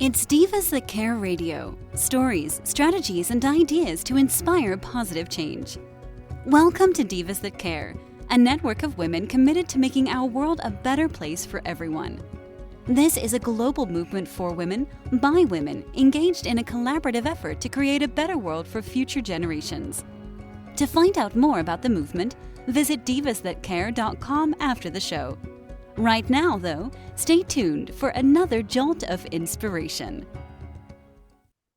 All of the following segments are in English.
It's Divas That Care Radio. Stories, strategies, and ideas to inspire positive change. Welcome to Divas That Care, a network of women committed to making our world a better place for everyone. This is a global movement for women, by women, engaged in a collaborative effort to create a better world for future generations. To find out more about the movement, visit divasthatcare.com after the show. Right now, though, stay tuned for another jolt of inspiration.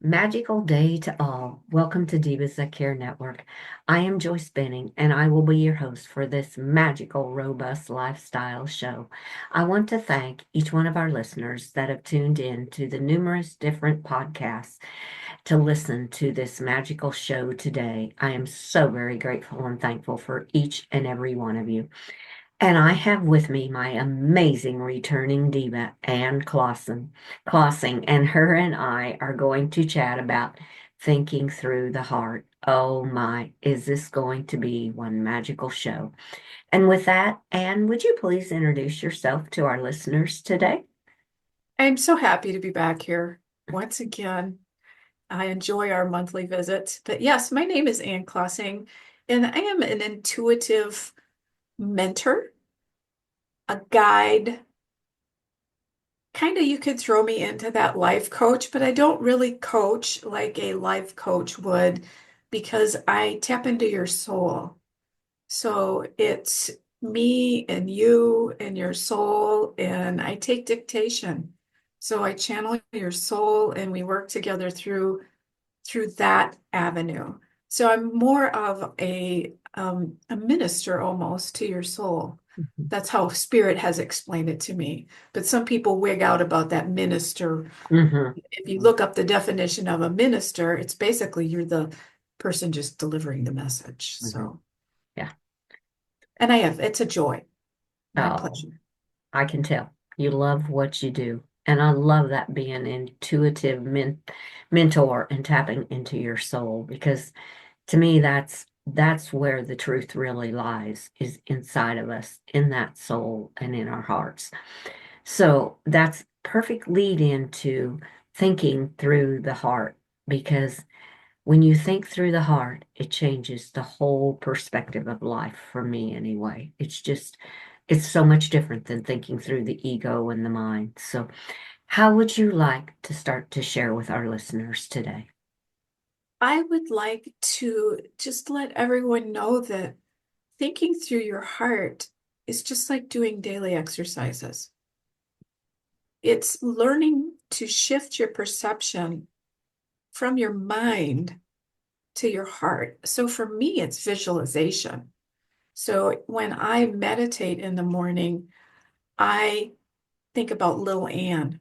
Magical day to all. Welcome to Divas That Care Network. I am Joyce Benning, and I will be your host for this magical, robust lifestyle show. I want to thank each one of our listeners that have tuned in to the numerous different podcasts to listen to this magical show today. I am so very grateful and thankful for each and every one of you. And I have with me my amazing returning diva, Ann Klossing, and her and I are going to chat about thinking through the heart. Oh my, is this going to be one magical show? And with that, Ann, would you please introduce yourself to our listeners today? I'm so happy to be back here once again. I enjoy our monthly visits. But yes, my name is Ann Klossing, and I am an intuitive mentor, a guide. Kind of, you could throw me into that life coach, but I don't really coach like a life coach would because I tap into your soul. So it's me and you and your soul, and I take dictation. So I channel your soul and we work together through that avenue. So I'm more of a minister almost to your soul. That's how spirit has explained it to me. But some people wig out about that minister. Mm-hmm. If you look up the definition of a minister, it's basically you're the person just delivering the message. Mm-hmm. So Yeah. and it's a joy. My pleasure. I can tell you love what you do. And I love that being an intuitive mentor and tapping into your soul, because to me, that's where the truth really lies, is inside of us, in that soul and in our hearts. So that's perfect lead into thinking through the heart, because when you think through the heart, it changes the whole perspective of life for me anyway. It's so much different than thinking through the ego and the mind. So how would you like to start to share with our listeners today? I would like to just let everyone know that thinking through your heart is just like doing daily exercises. It's learning to shift your perception from your mind to your heart. So for me, it's visualization. So when I meditate in the morning, I think about little Ann,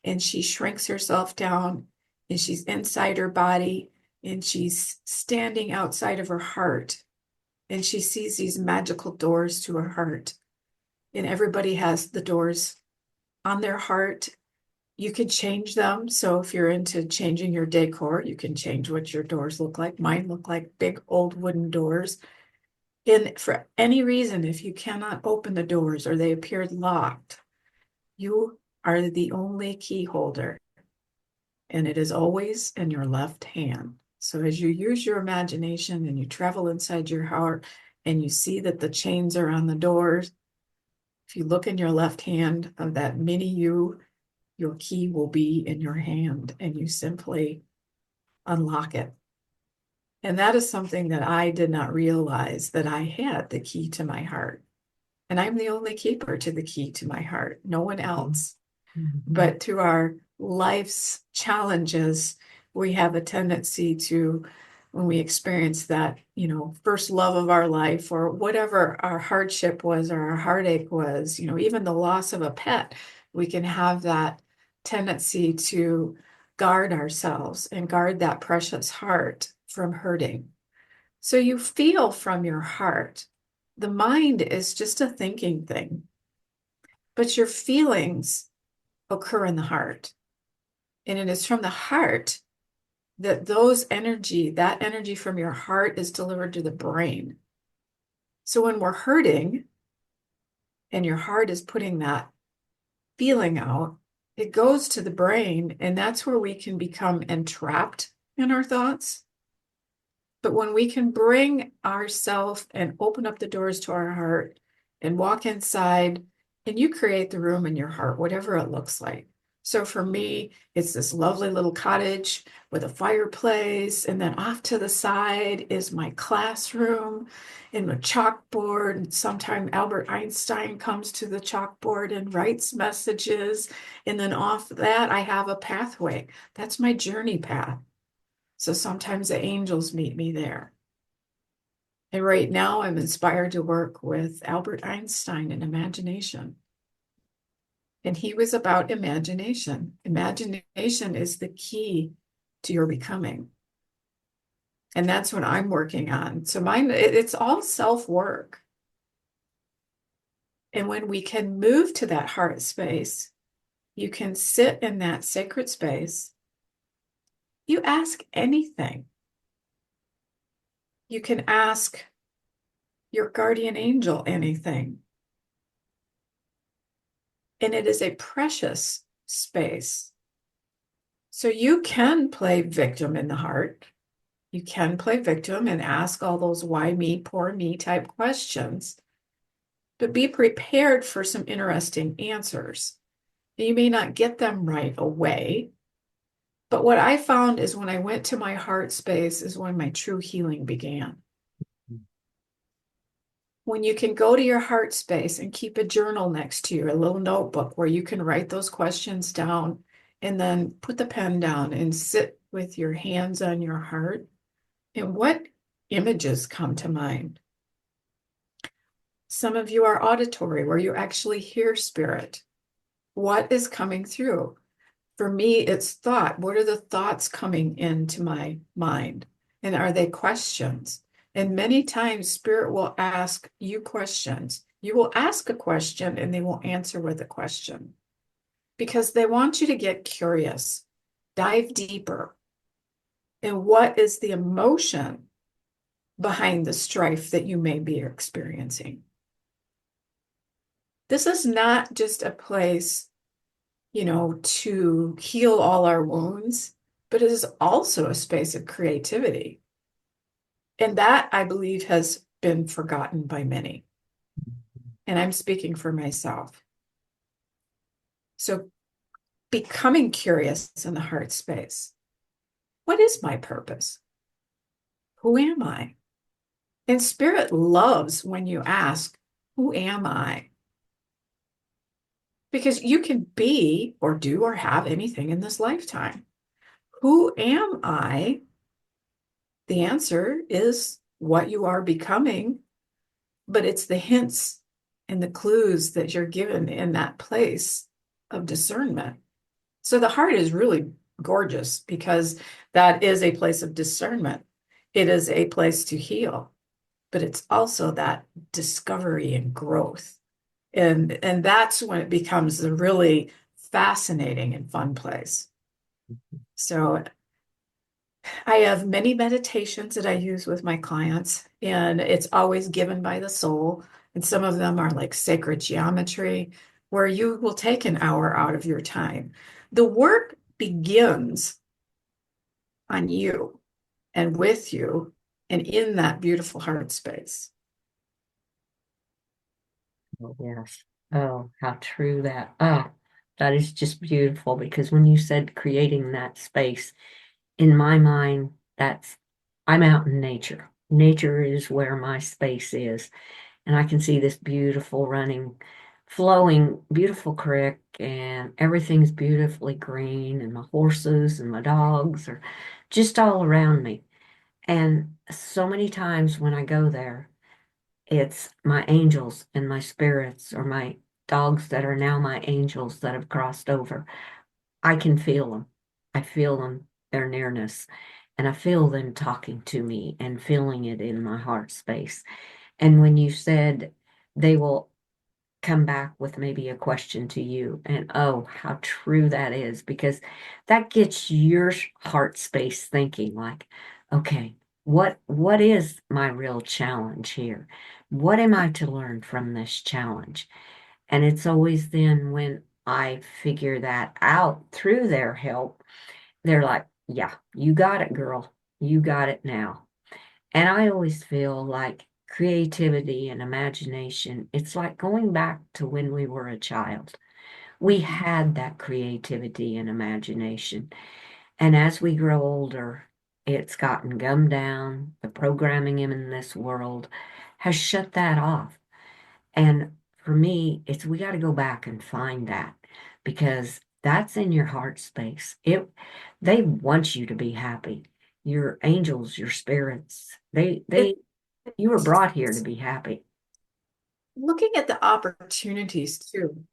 and she shrinks herself down and she's inside her body and she's standing outside of her heart and she sees these magical doors to her heart. And everybody has the doors on their heart. You can change them. So if you're into changing your decor, you can change what your doors look like. Mine look like big old wooden doors. And for any reason, if you cannot open the doors or they appeared locked, you are the only key holder. And it is always in your left hand. So as you use your imagination and you travel inside your heart and you see that the chains are on the doors, if you look in your left hand of that mini you, your key will be in your hand and you simply unlock it. And that is something that I did not realize, that I had the key to my heart. And I'm the only keeper to the key to my heart, no one else. Mm-hmm. But through our life's challenges, we have a tendency to, when we experience that, first love of our life or whatever our hardship was or our heartache was, even the loss of a pet, we can have that tendency to guard ourselves and guard that precious heart from hurting. So you feel from your heart. The mind is just a thinking thing, but your feelings occur in the heart. And it is from the heart that that energy from your heart is delivered to the brain. So when we're hurting and your heart is putting that feeling out, it goes to the brain, and that's where we can become entrapped in our thoughts. But when we can bring ourselves and open up the doors to our heart and walk inside, and you create the room in your heart, whatever it looks like. So for me, it's this lovely little cottage with a fireplace, and then off to the side is my classroom and a chalkboard. And sometime Albert Einstein comes to the chalkboard and writes messages. And then off that, I have a pathway. That's my journey path. So sometimes the angels meet me there. And right now, I'm inspired to work with Albert Einstein in imagination. And he was about imagination. Imagination is the key to your becoming. And that's what I'm working on. So it's all self-work. And when we can move to that heart space, you can sit in that sacred space. You ask anything. You can ask your guardian angel anything. And it is a precious space. So you can play victim in the heart. You can play victim and ask all those why me, poor me type questions, but be prepared for some interesting answers. You may not get them right away, but what I found is when I went to my heart space is when my true healing began. When you can go to your heart space and keep a journal next to you, a little notebook where you can write those questions down and then put the pen down and sit with your hands on your heart. And what images come to mind? Some of you are auditory, where you actually hear spirit. What is coming through? For me, it's thought. What are the thoughts coming into my mind? And are they questions? And many times spirit will ask you questions. You will ask a question and they will answer with a question because they want you to get curious, dive deeper. And what is the emotion behind the strife that you may be experiencing? This is not just a place, to heal all our wounds, but it is also a space of creativity. And that, I believe, has been forgotten by many. And I'm speaking for myself. So becoming curious in the heart space. What is my purpose? Who am I? And spirit loves when you ask, who am I? Because you can be or do or have anything in this lifetime. Who am I? The answer is what you are becoming, but it's the hints and the clues that you're given in that place of discernment. So the heart is really gorgeous because that is a place of discernment. It is a place to heal, but it's also that discovery and growth. And that's when it becomes a really fascinating and fun place. So I have many meditations that I use with my clients, and it's always given by the soul. And some of them are like sacred geometry, where you will take an hour out of your time. The work begins on you and with you and in that beautiful heart space. Oh, yes. Oh, how true that. Oh, that is just beautiful because when you said creating that space, in my mind, I'm out in nature. Nature is where my space is. And I can see this beautiful running, flowing, beautiful creek, and everything's beautifully green, and my horses and my dogs are just all around me. And so many times when I go there, it's my angels and my spirits or my dogs that are now my angels that have crossed over. I can feel them. I feel them, their nearness, and I feel them talking to me and feeling it in my heart space. And when you said they will come back with maybe a question to you, and oh, how true that is, because that gets your heart space thinking like, okay, what is my real challenge here? What am I to learn from this challenge? And it's always then when I figure that out through their help, they're like, yeah, you got it, girl. You got it now. And I always feel like creativity and imagination, it's like going back to when we were a child. We had that creativity and imagination. And as we grow older, it's gotten gummed down. The programming in this world has shut that off. And for me, it's we got to go back and find that because that's in your heart space. They want you to be happy. Your angels, your spirits, It, you were brought here to be happy. looking at the opportunities too.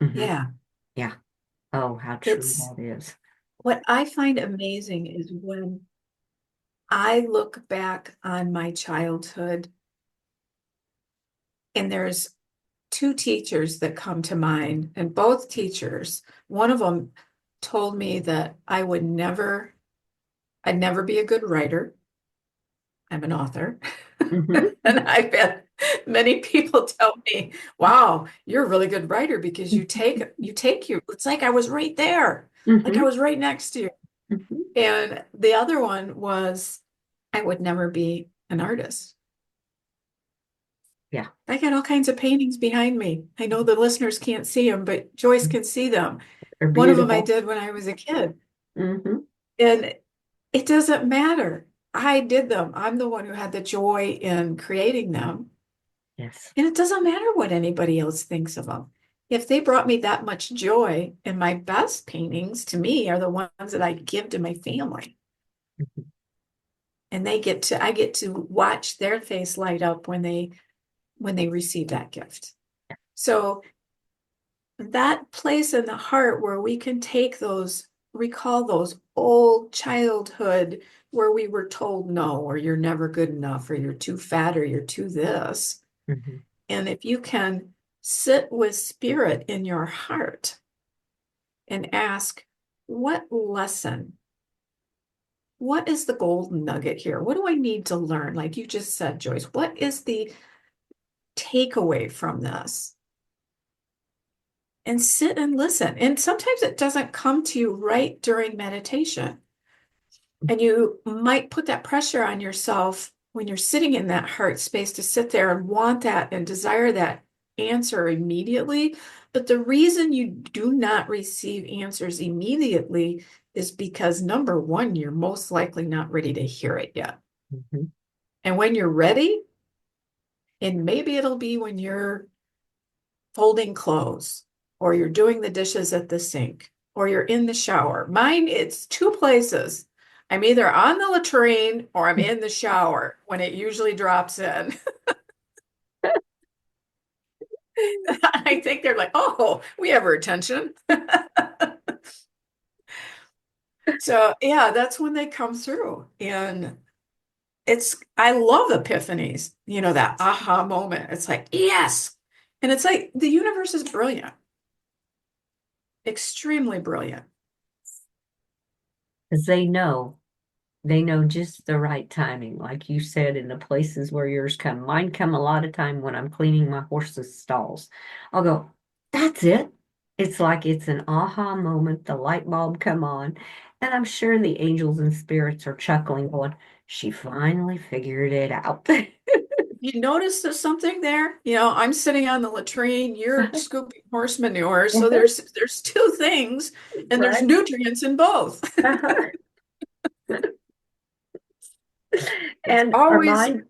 Hmm. Yeah. Yeah. Oh, how true It's that is. what I find amazing is when I look back on my childhood and there's two teachers that come to mind, and both teachers, one of them told me that I'd never be a good writer. I'm an author. Hmm. And I've had many people tell me, wow, you're a really good writer because it's like I was right there, like I Hmm. was right next to you. Hmm. And the other one was, I would never be an artist. Yeah. I got all kinds of paintings behind me. I know the listeners can't see them, but Joyce can see them. They're One of them I beautiful. did when I was a kid. Hmm. And it doesn't matter. I did them. I'm the one who had the joy in creating them. Yes. And it doesn't matter what anybody else thinks of them. If they brought me that much joy, and my best paintings to me are the ones that I give to my family. Mhm. And I get to watch their face light up when they receive that gift. So that place in the heart where we can recall those old childhood where we were told no, or you're never good enough, or you're too fat, or you're too this. Mhm. And if you can sit with spirit in your heart and ask, what lesson, what is the golden nugget here? What do I need to learn? Like you just said, Joyce, what is the takeaway from this? And sit and listen. And sometimes it doesn't come to you right during meditation. And you might put that pressure on yourself when you're sitting in that heart space to sit there and want that and desire that answer immediately. But the reason you do not receive answers immediately is because number one, you're most likely not ready to hear it yet. Mhm. And when you're ready, and maybe it'll be when you're folding clothes, or you're doing the dishes at the sink, or you're in the shower. Mine, it's two places. I'm either on the latrine or I'm in the shower when it usually drops in. I think they're like, oh, we have her attention. So yeah, that's when they come through. And I love epiphanies, that aha moment. It's like, yes. And it's like the universe is brilliant, extremely brilliant. Because they know just the right timing, like you said, in the places where yours come. Mine come a lot of time when I'm cleaning my horse's stalls. I'll go, that's it. It's like it's an aha moment, the light bulb come on, and I'm sure the angels and spirits are chuckling, going, she finally figured it out. You notice there's something there? I'm sitting on the latrine, you're scooping horse manure. So there's two things and there's Right? nutrients in both. Uh-huh. It's And our always mind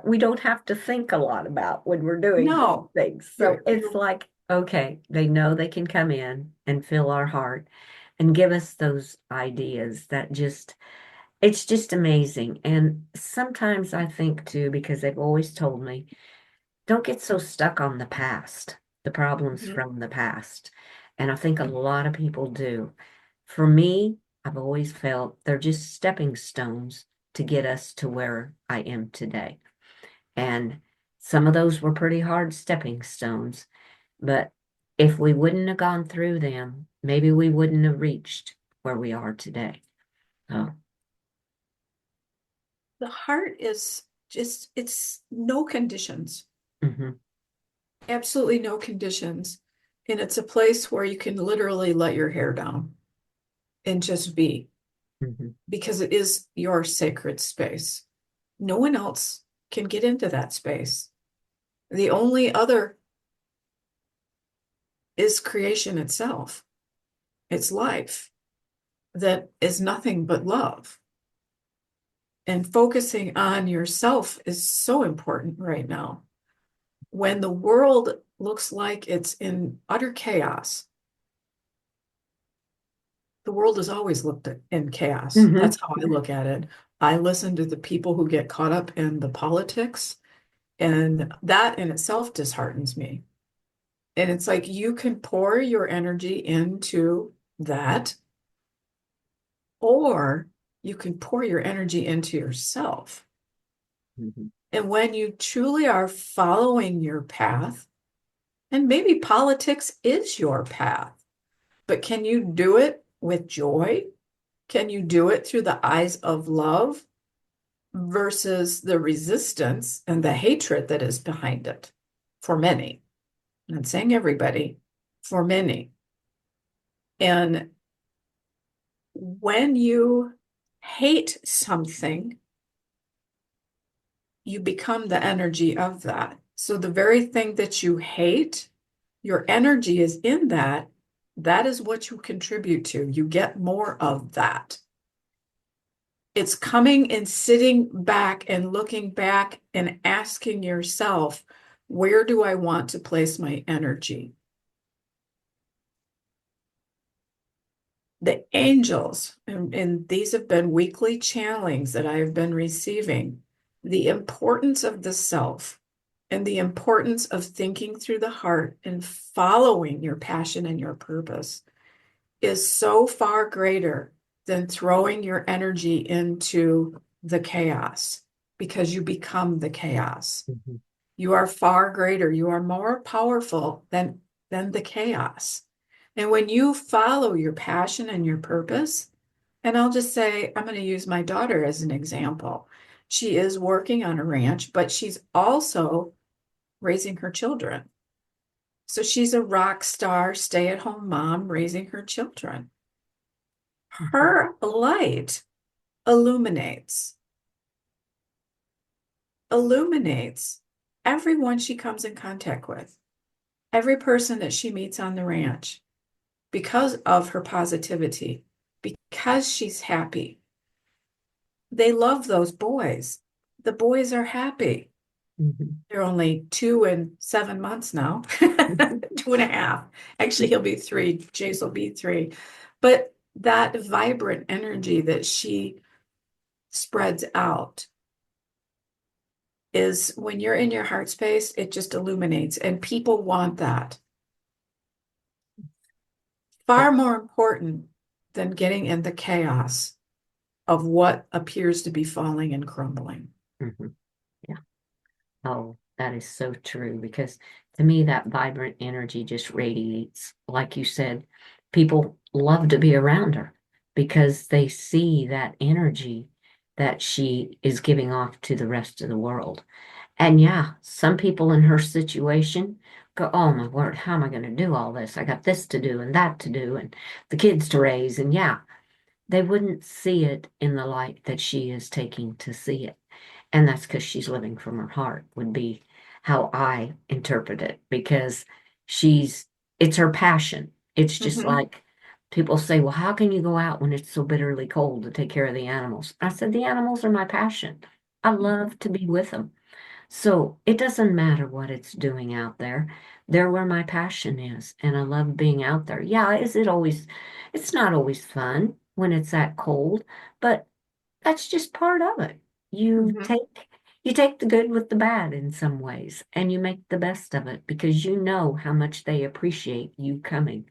we don't have to think a lot about when we're doing those no. things. So it's You're like, okay, they know they can come in and fill our heart and give us those ideas that it's just amazing. And sometimes I think too, because they've always told me, don't get so stuck on the past, the problems Mhm. from the past. And I think a lot of people do. For me, I've always felt they're just stepping stones to get us to where I am today. And some of those were pretty hard stepping stones. But if we wouldn't have gone through them, maybe we wouldn't have reached where we are today. Oh, The heart is it's no conditions, hmm. absolutely no conditions. And it's a place where you can literally let your hair down and just be, Mhm. because it is your sacred space. No one else can get into that space. The only other is creation itself. It's life that is nothing but love. And focusing on yourself is so important right now. When the world looks like it's in utter chaos, the world has always looked in chaos. Mhm. That's how I look at it. I listen to the people who get caught up in the politics, and that in itself disheartens me. And it's like you can pour your energy into that, or you can pour your energy into yourself. Mhm. And when you truly are following your path, and maybe politics is your path, but can you do it with joy? Can you do it through the eyes of love versus the resistance and the hatred that is behind it? For many, I'm not saying everybody, for many. And when you hate something, you become the energy of that. So the very thing that you hate, your energy is in that. That is what you contribute to. You get more of that. It's coming and sitting back and looking back and asking yourself, where do I want to place my energy? The angels, and these have been weekly channelings that I have been receiving, the importance of the self and the importance of thinking through the heart and following your passion and your purpose is so far greater than throwing your energy into the chaos, because you become the chaos. Mhm. You are far greater. You are more powerful than the chaos. And when you follow your passion and your purpose, and I'll just say, I'm going to use my daughter as an example. She is working on a ranch, but she's also raising her children. So she's a rock star, stay-at-home mom raising her children. Mhm. Her light illuminates, illuminates everyone she comes in contact with, every person that she meets on the ranch, because of her positivity, because she's happy. They love those boys. The boys are happy. Mhm. They're only 2 and 7 months now, 2.5. Actually, he'll be 3. Jace will be 3. But that vibrant energy that she spreads out is, when you're in your heart space, it just illuminates, and people want that. Far more important than getting in the chaos of what appears to be falling and crumbling. Mhm. Yeah. Oh, that is so true because to me, that vibrant energy just radiates. Like you said, people love to be around her because they see that energy that she is giving off to the rest of the world. And yeah, some people in her situation go, oh my word, how am I going to do all this? I got this to do and that to do and the kids to raise. And yeah, they wouldn't see it in the light that she is taking to see it. And that's because she's living from her heart, would be how I interpret it, because she's, it's her passion. It's just Mm-hmm. like people say, well, how can you go out when it's so bitterly cold to take care of the animals? I said, the animals are my passion. I love to be with them. So it doesn't matter what it's doing out there. They're where my passion is. And I love being out there. Yeah, it's not always fun when it's that cold, but that's just part of it. You Mm-hmm. take you take the good with the bad in some ways, and you make the best of it because you know how much they appreciate you coming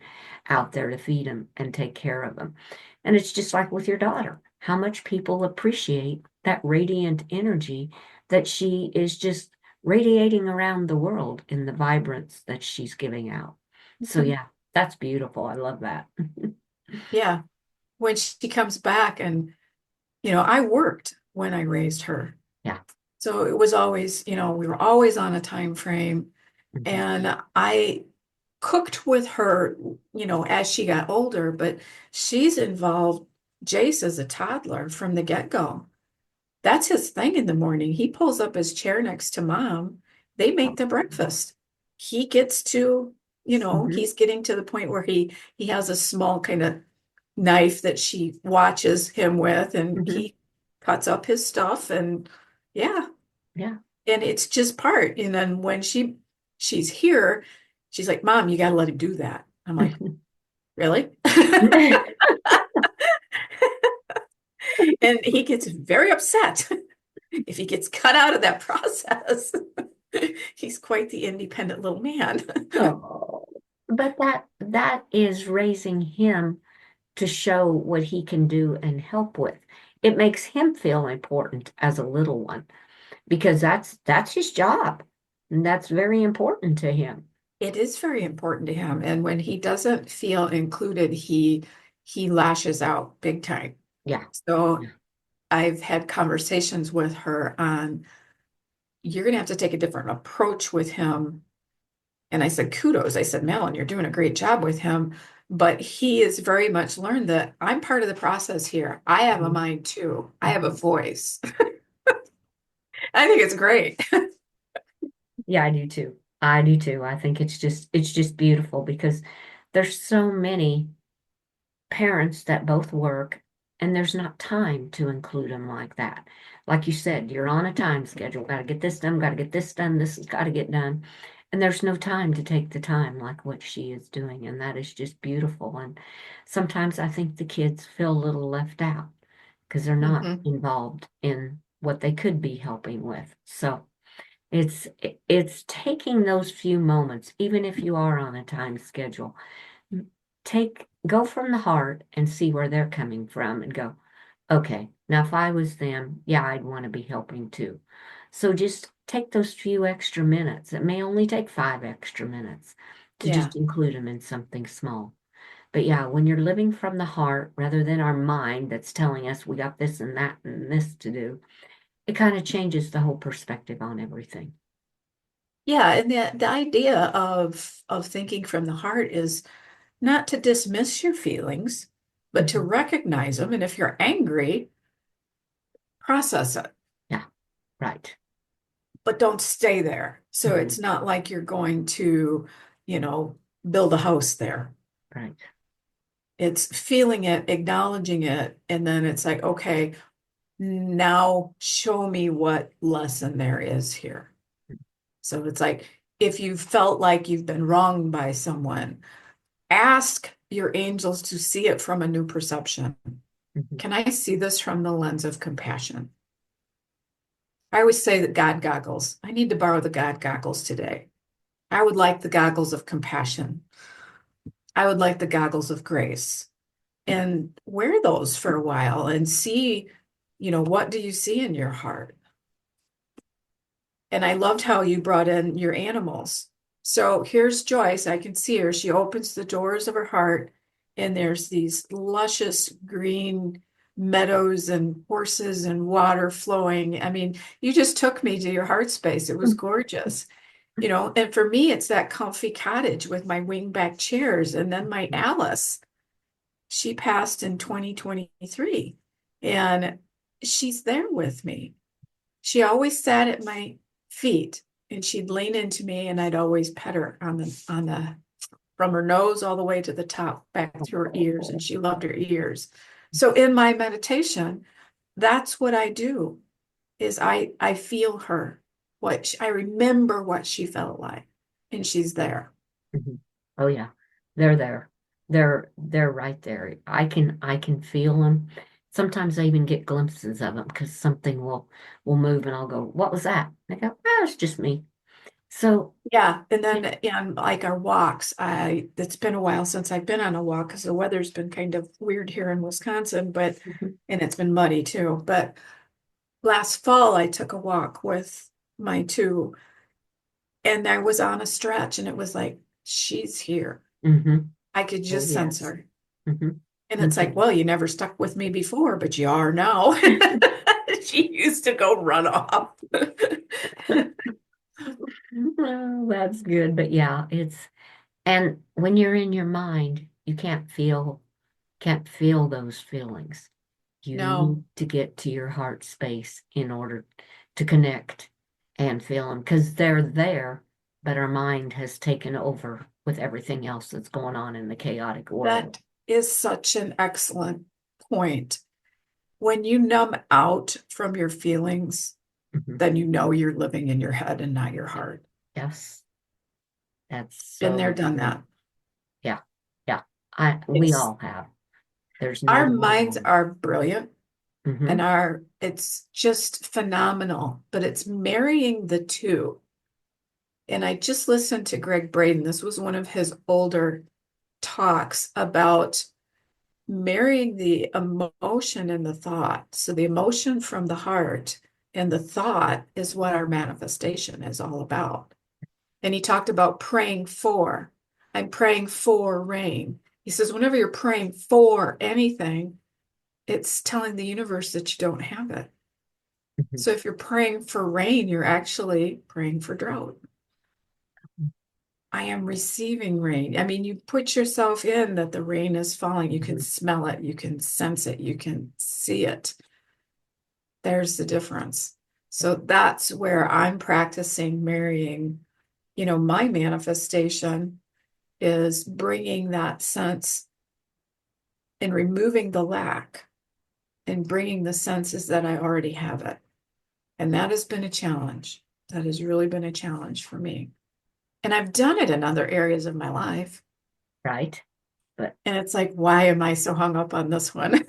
out there to feed them and take care of them. And it's just like with your daughter, how much people appreciate that radiant energy that she is just radiating around the world in the vibrance that she's giving out. So Mm-hmm. yeah, that's beautiful. I love that. Yeah. When she comes back, and, I worked when I raised her. Yeah. So it was always, we were always on a time frame. Mhm. And I cooked with her, as she got older, but she's involved Jace as a toddler from the get-go. That's his thing in the morning. He pulls up his chair next to mom. They make the breakfast. He gets to, Mhm. he's getting to the point where he has a small kind of knife that she watches him with, and Mhm. he cuts up his stuff, and yeah, Yeah. and it's just part. And then when she's here, she's like, Mom, you got to let him do that. I'm like, really? And he gets very upset if he gets cut out of that process. He's quite the independent little man. Oh, but that is raising him to show what he can do and help with. It makes him feel important as a little one because that's his job. And that's very important to him. It is very important to him. And when he doesn't feel included, he lashes out big time. Yeah. So Yeah. I've had conversations with her on, you're going to have to take a different approach with him. And I said, kudos. I said, Melon, you're doing a great job with him. But he has very much learned that I'm part of the process here. I have a Mhm. mind too. I have a Mhm. voice. I think it's great. Yeah, I do too. I do too. I think it's just beautiful because there's so many parents that both work and there's not time to include them like that. Like you said, you're on a time schedule. Got to get this done, got to get this done, this has got to get done. And there's no time to take the time like what she is doing. And that is just beautiful. And sometimes I think the kids feel a little left out because they're not Mhm. involved in what they could be helping with. So it's taking those few moments, even if you are on a time schedule, go from the heart and see where they're coming from and go, okay, now if I was them, yeah, I'd want to be helping too. So just take those few extra minutes. It may only take 5 extra minutes to Yeah. just include them in something small. But yeah, when you're living from the heart rather than our mind that's telling us we got this and that and this to do, it kind of changes the whole perspective on everything. Yeah, and the idea of thinking from the heart is not to dismiss your feelings, but to Mhm. recognize them. And if you're angry, process it, Yeah, right. but don't stay there. So Mhm. it's not like you're going to, build a house there. Right. It's feeling it, acknowledging it, and then it's like, okay, now show me what lesson there is here. So it's like, if you felt like you've been wronged by someone, ask your angels to see it from a new perception. Mhm. Can I see this from the lens of compassion? I always say that God goggles. I need to borrow the God goggles today. I would like the goggles of compassion. I would like the goggles of grace, and wear those for a while and see, what do you see in your heart? And I loved how you brought in your animals. So here's Joyce. I can see her. She opens the doors of her heart, and there's these luscious green meadows and horses and water flowing. I mean, you just took me to your heart space. It was gorgeous. And for me, it's that comfy cottage with my wingback chairs. And then my Alice, she passed in 2023, and she's there with me. She always sat at my feet, and she'd lean into me, and I'd always pet her on the from her nose all the way to the top back through her ears, and she loved her ears. So in my meditation, that's what I do, is I feel her, I remember what she felt like, and she's there. Mhm. Oh yeah, they're there. They're right there. I can feel them. Sometimes I even get glimpses of them because something will move and I'll go, "What was that?" And I go, "Oh, it's just me." So Yeah, and yeah. then on like our walks, it's been a while since I've been on a walk because the weather's been kind of weird here in Wisconsin, but Mhm. and it's been muddy too. But last fall I took a walk with my two, and I was on a stretch, and it was like, she's here. Mhm. I could Oh just sense yes. her. Hmm. And Me it's like, too. well, you never stuck with me before, but you are now. She used to go run off. Oh, that's good. But yeah, And when you're in your mind, you can't feel those feelings. You No, need to get to your heart space in order to connect and feel them because they're there, but our mind has taken over with everything else that's going on in the chaotic world. that is such an excellent point. When you numb out from your feelings, Mhm. then you know you're living in your head and not your heart. Yes, that's Been there, so done true. that. Yeah, yeah. We It's all have. There's no our way minds around are brilliant it. and Hmm. it's just phenomenal, but it's marrying the two. And I just listened to Greg Braden. This was one of his older talks about marrying the emotion and the thought. So the emotion from the heart and the thought is what our manifestation is all about. And he talked about praying for. I'm praying for rain. He says, whenever you're praying for anything, it's telling the universe that you don't have it. Hmm. So if you're praying for rain, you're actually praying for drought. I am receiving rain. I mean, you put yourself in that the rain is falling. You can Hmm. smell it, you can sense it, you can see it. There's the difference. So that's where I'm practicing marrying, my manifestation is bringing that sense and removing the lack and bringing the senses that I already have it. And that has been a challenge. That has really been a challenge for me. And I've done it in other areas of my life. Right? But And it's like, why am I so hung up on this one?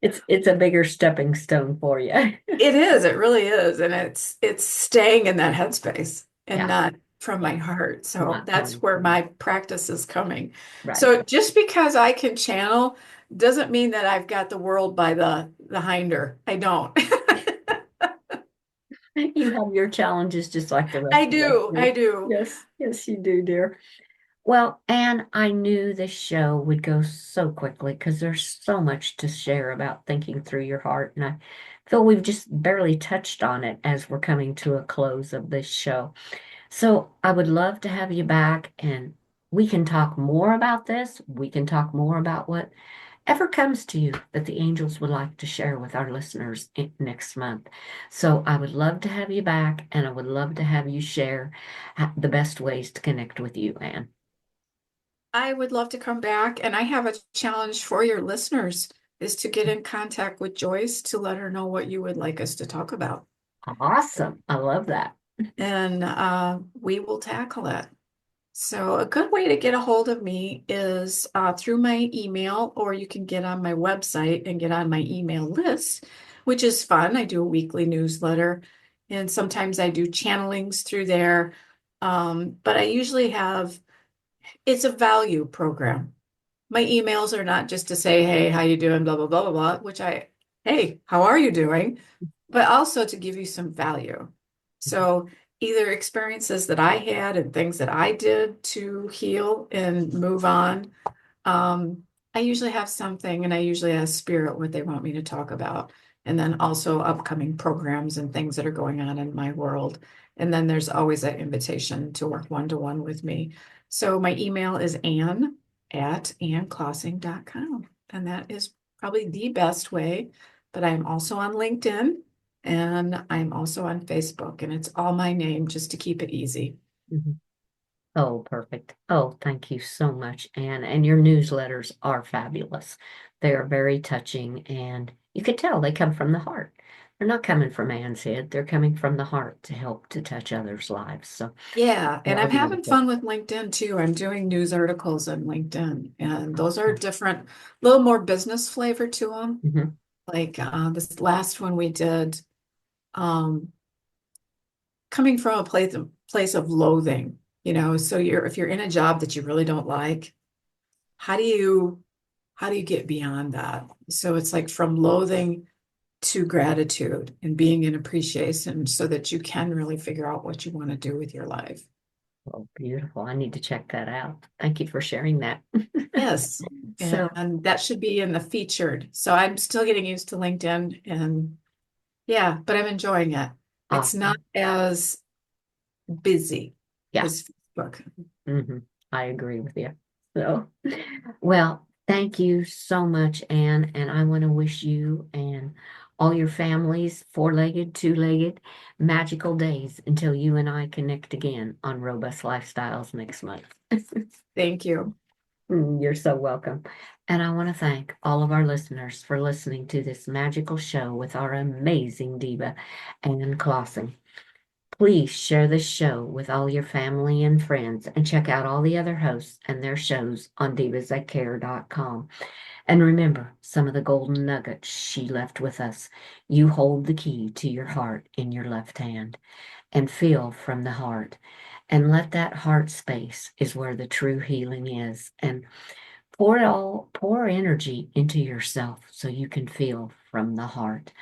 it's a bigger stepping stone for you. It is, it really is. And it's staying in that headspace and Yeah, not from yeah. my heart. So Not that's coming where from my practice is coming. right. So just because I can channel doesn't mean that I've got the world by the hinder. I don't. You have your challenges just like the rest I of us do. I do. do. Yes, yes, you do, dear. Well, Anne, I knew this show would go so quickly because there's so much to share about thinking through your heart. And I feel we've just barely touched on it as we're coming to a close of this show. So I would love to have you back and we can talk more about this. We can talk more about whatever comes to you that the angels would like to share with our listeners next month. So I would love to have you back and I would love to have you share the best ways to connect with you, Anne. I would love to come back. And I have a challenge for your listeners is to get in contact with Joyce to let her know what you would like us to talk about. Awesome. I love that. And we will tackle it. So a good way to get a hold of me is through my email, or you can get on my website and get on my email list, which is fun. I do a weekly newsletter, and sometimes I do channelings through there. But I usually it's a value program. My emails are not just to say, hey, how you doing, blah, blah, blah, blah, blah, hey, how are you doing? But also to give you some value. So either experiences that I had and things that I did to heal and move on. I usually have something and I usually ask spirit what they want me to talk about. And then also upcoming programs and things that are going on in my world. And then there's always that invitation to work one-to-one with me. So my email is ann@annklossing.com. And that is probably the best way. But I'm also on LinkedIn and I'm also on Facebook. And it's all my name just to keep it easy. Mhm. Oh, perfect. Oh, thank you so much, Anne. And your newsletters are fabulous. They are very touching, and you can tell they come from the heart. They're not coming from Anne's head, they're coming from the heart to help to touch others' lives. So Yeah, they and are I'm having beautiful. fun with LinkedIn too. I'm doing news articles on LinkedIn, and those are different, a little more business flavor to them. Mhm. Like this last one we did, um, coming from a place of loathing, So if you're in a job that you really don't like, how do you how do you get beyond that? So it's like from loathing to gratitude and being in appreciation so that you can really figure out what you want to do with your life. Oh, beautiful. I need to check that out. Thank you for sharing that. Yes, So and that should be in the featured. So I'm still getting used to LinkedIn and yeah, but I'm enjoying it. It's not awesome. as busy. Yeah. is Facebook. I agree with you. So, well, thank you so much, Anne. And I want to wish you and all your families, four-legged, two-legged, magical days until you and I connect again on Robust Lifestyles next month. Thank you. You're so welcome. And I want to thank all of our listeners for listening to this magical show with our amazing diva, Ann Klossing. Please share this show with all your family and friends and check out all the other hosts and their shows on divasthatcare.com. And remember some of the golden nuggets she left with us. You hold the key to your heart in your left hand and feel from the heart. And let that heart space is where the true healing is. And pour energy into yourself so you can feel from the heart.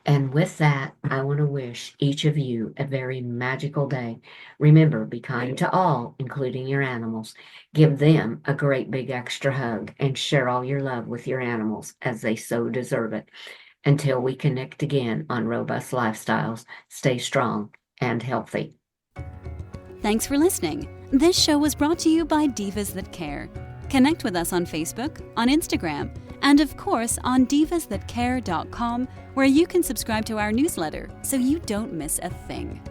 And with that, I want to wish each of you a very magical day. Remember, be kind to all, including your animals. Give them a great big extra hug and share all your love with your animals as they so deserve it. Until we connect again on Robust Lifestyles, stay strong and healthy. Thanks for listening. This show was brought to you by Divas That Care. Connect with us on Facebook, on Instagram, and of course on divasthatcare.com, where you can subscribe to our newsletter so you don't miss a thing.